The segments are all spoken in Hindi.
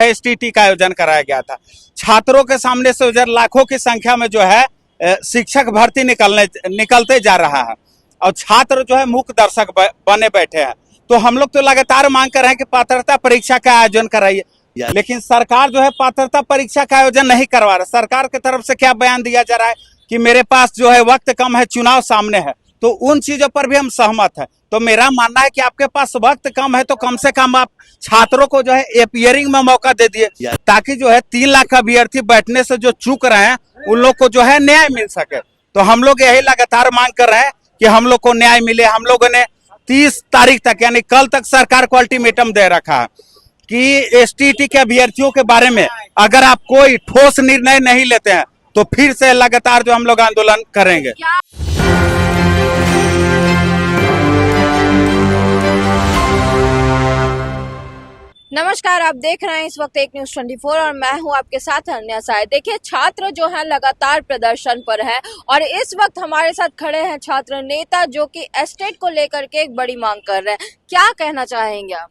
है एसटीटी का आयोजन कराया गया था। छात्रों के सामने से लाखों की संख्या में जो है शिक्षक भर्ती निकलते जा रहा है और छात्र जो है मूक दर्शक बने बैठे हैं। तो हम लोग तो लगातार मांग कर रहे हैं कि पात्रता परीक्षा का आयोजन कराइए, लेकिन सरकार जो है पात्रता परीक्षा का आयोजन नहीं करवा रहा। सरकार की तरफ से क्या बयान दिया जा रहा है कि मेरे पास जो है वक्त कम है, चुनाव सामने है, तो उन चीजों पर भी हम सहमत है। तो मेरा मानना है कि आपके पास वक्त कम है तो कम से कम आप छात्रों को जो है एपियरिंग में मौका दे दिए, ताकि जो है 3 लाख अभ्यर्थी बैठने से जो चूक रहे हैं उन लोग को जो है न्याय मिल सके। तो हम लोग यही लगातार मांग कर रहे हैं कि हम लोग को न्याय मिले। हम लोगों ने 30 तारीख तक यानी कल तक सरकार को अल्टीमेटम दे रखा है कि एसटीटी के अभ्यर्थियों के बारे में अगर आप कोई ठोस निर्णय नहीं लेते हैं तो फिर से लगातार जो हम लोग आंदोलन करेंगे। नमस्कार, आप देख रहे हैं इस वक्त एक न्यूज़ 24 और मैं हूं आपके साथ अन्य साय। देखिए, छात्र जो है लगातार प्रदर्शन पर है और इस वक्त हमारे साथ खड़े हैं छात्र नेता जो कि एस्टेट को लेकर के एक बड़ी मांग कर रहे हैं। क्या कहना चाहेंगे आप?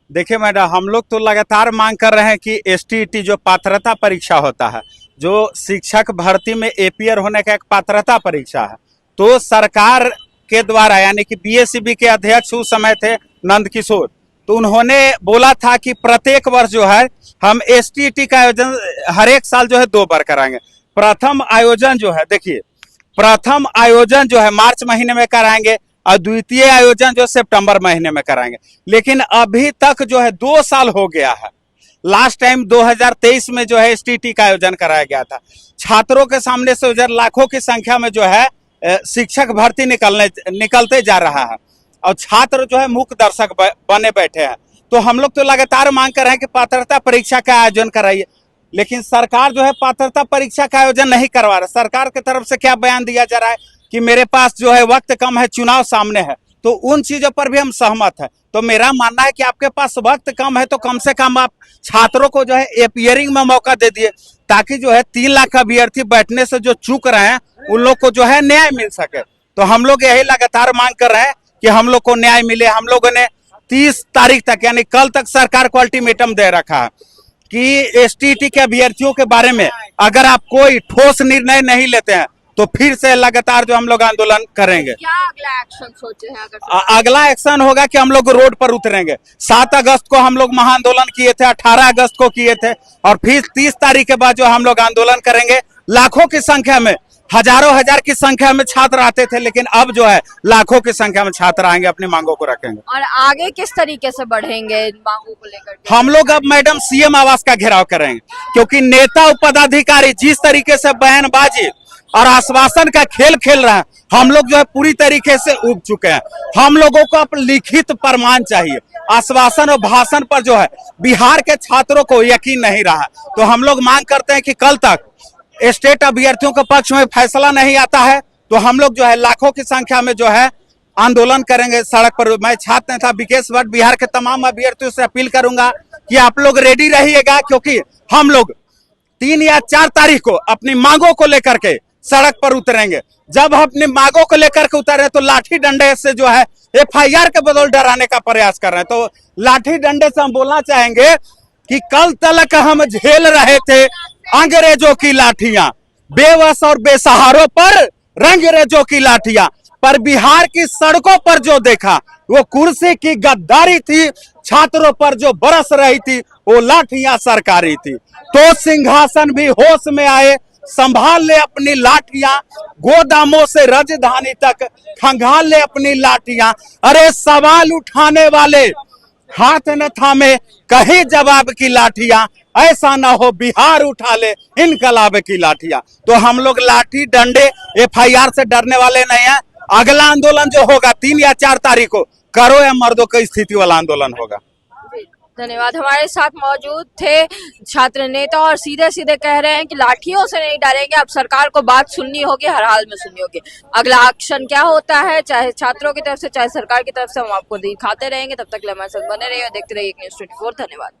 देखिए मैडम, हम लोग तो लगातार मांग कर रहे हैं कि एसटीटी जो पात्रता परीक्षा होता है, जो शिक्षक भर्ती में एपीयर होने का एक पात्रता परीक्षा है, तो सरकार के द्वारा यानी कि बीएसईबी के अध्यक्ष उस समय थे नंद किशोर, तो उन्होंने बोला था कि प्रत्येक वर्ष जो है हम एसटीटी का आयोजन हर एक साल जो है 2 बार कराएंगे। प्रथम आयोजन जो है मार्च महीने में कराएंगे और द्वितीय आयोजन जो सितंबर महीने में कराएंगे। लेकिन अभी तक जो है 2 साल हो गया है। लास्ट टाइम 2023 में जो है एसटीटी का आयोजन कराया गया था। छात्रों के सामने से लाखों की संख्या में जो है शिक्षक भर्ती निकलते जा रहा है और छात्र जो है मूक दर्शक बने बैठे हैं। तो हम लोग तो लगातार मांग कर रहे हैं कि पात्रता परीक्षा का आयोजन कराइए, लेकिन सरकार जो है पात्रता परीक्षा का आयोजन नहीं करवा रहा। सरकार की तरफ से क्या बयान दिया जा रहा है कि मेरे पास जो है वक्त कम है, चुनाव सामने है, तो उन चीजों पर भी हम सहमत है। तो मेरा मानना है कि आपके पास वक्त कम है तो कम से कम आप छात्रों को जो है एपियरिंग में मौका दे दिए, ताकि जो है 3 लाख अभ्यर्थी बैठने से जो चूक रहे हैं उन लोग को जो है न्याय मिल सके। तो हम लोग यही लगातार मांग कर रहे हैं कि हम लोग को न्याय मिले। हम लोगों ने 30 तारीख तक यानी कल तक सरकार को अल्टीमेटम दे रखा है कि एसटीटी के अभ्यर्थियों के बारे में अगर आप कोई ठोस निर्णय नहीं लेते हैं तो फिर से लगातार जो हम लोग आंदोलन करेंगे। क्या अगला एक्शन सोचे हैं? अगला एक्शन होगा कि हम लोग रोड पर उतरेंगे। 7 अगस्त को हम लोग महाआंदोलन किए थे, 18 अगस्त को किए थे और फिर 30 तारीख के बाद जो हम लोग आंदोलन करेंगे। लाखों की संख्या में, हजारों हजार की संख्या में छात्र आते थे, लेकिन अब जो है लाखों की संख्या में छात्र आएंगे, अपनी मांगों को रखेंगे। और आगे किस तरीके से बढ़ेंगे इन मांगों को लेकर? हम लोग अब मैडम सीएम आवास का घेराव करेंगे, क्योंकि नेता और पदाधिकारी जिस तरीके से बयानबाजी और आश्वासन का खेल खेल रहे हैं, हम लोग जो है पूरी तरीके से उब चुके हैं। हम लोगों को अब लिखित प्रमाण चाहिए। आश्वासन और भाषण पर जो है बिहार के छात्रों को यकीन नहीं रहा। तो हम लोग मांग करते हैं कि कल तक स्टेट अभ्यर्थियों के पक्ष में फैसला नहीं आता है तो हम लोग जो है लाखों की संख्या में जो है आंदोलन करेंगे सड़क पर। मैं छात्र नेता विकेश भट्ट बिहार के तमाम अभ्यर्थियों से अपील करूंगा कि आप लोग रेडी रहिएगा, क्योंकि हम लोग 3 या 4 तारीख को अपनी मांगों को लेकर के सड़क पर उतरेंगे। जब हम अपनी मांगों को लेकर के उतरे तो लाठी डंडे से जो है एफआईआर के बदौल डराने का प्रयास कर रहे हैं। तो लाठी डंडे से हम बोलना चाहेंगे कि कल तक हम झेल रहे थे अंग्रेजों की लाठियां, बेवस और बेसहारों पर रंगरेजों की लाठियां, पर बिहार की सड़कों पर जो देखा वो कुर्सी की गद्दारी थी। छात्रों पर जो बरस रही थी वो लाठियां सरकारी थी। तो सिंहासन भी होश में आए, संभाल ले अपनी लाठियां, गोदामों से राजधानी तक खंगाल ले अपनी लाठियां। अरे सवाल उठाने वाले हाथ न थामे, कहीं जवाब की लाठियां, ऐसा ना हो बिहार उठा ले इनकलाब की लाठियां। तो हम लोग लाठी डंडे एफआईआर से डरने वाले नहीं हैं। अगला आंदोलन जो होगा 3 या 4 तारीख को, करो या मर्दों की स्थिति वाला आंदोलन होगा। धन्यवाद। हमारे साथ मौजूद थे छात्र नेता और सीधे सीधे कह रहे हैं कि लाठियों से नहीं डरेंगे, अब सरकार को बात सुननी होगी, हर हाल में सुननी होगी। अगला एक्शन क्या होता है, चाहे छात्रों की तरफ से चाहे सरकार की तरफ से, हम आपको दिखाते रहेंगे। तब तक हमारे साथ बने रहिए, देखते रहिए न्यूज़ 24। धन्यवाद।